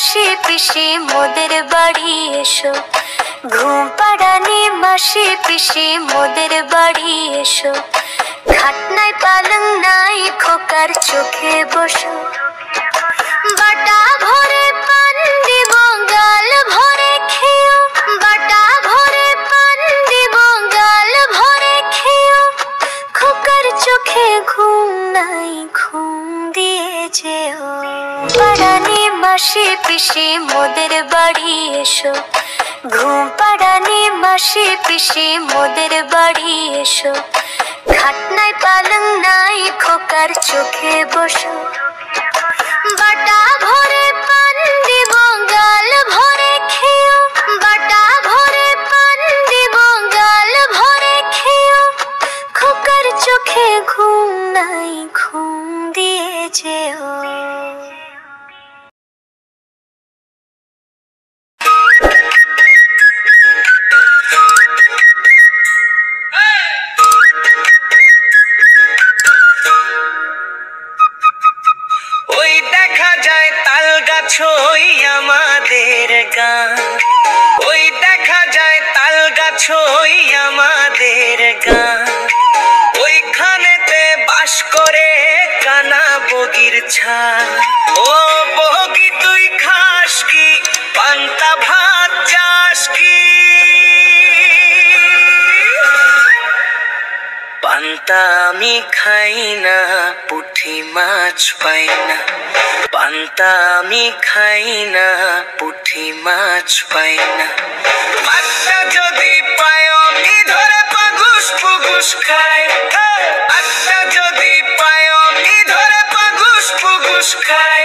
মাসি পিসি মোদের বাড়ি এসো, ঘুম পাড়ানি মাসি পিসি মোদের বাড়ি এসো, খাট নাই পালং নাই খোকার চোখে বসো, বাটা ভরে পান দিব গাল ভরে খেও, বাটা ভরে পান দিব গাল ভরে খেও, খোকার চোখে ঘুম নাই ঘুম দিয়ে যেও। পাড়ানি মাসি পিসি মোদের বাড়ি এসো, ঘুম পাড়ানি মাসি পিসি মোদের বাড়ি এসো, খাট নাই পালং নাই খোকার চোখে বসো, বাটা ভরে পান দিব গাল ভরে খেও, বাটা ভরে পান দিব গাল ভরে খেও, খোকার চোখে ঘুম নাই ঘুম দিয়ে যেও। ওই দেখা যায় তাল গাছ ওই আমাদের গান, ওই দেখা যায় তাল গাছ ওই আমাদের গান, ওইখানেতে বাস করে কানা বগির ছাল। ও বগি তুই খাস কি পান্তা ভাত চাস কি? পান্তা আমি খাই না, পুঁটি মাছ পাই না, পান্তা আমি খাই না, পুঁটি মাছ পাই না। পান্তা যদি পায় আমি ধরে পাগুস পুগুস খাই, পান্তা যদি পায় আমি ধরে পাগুস পুগুস খাই।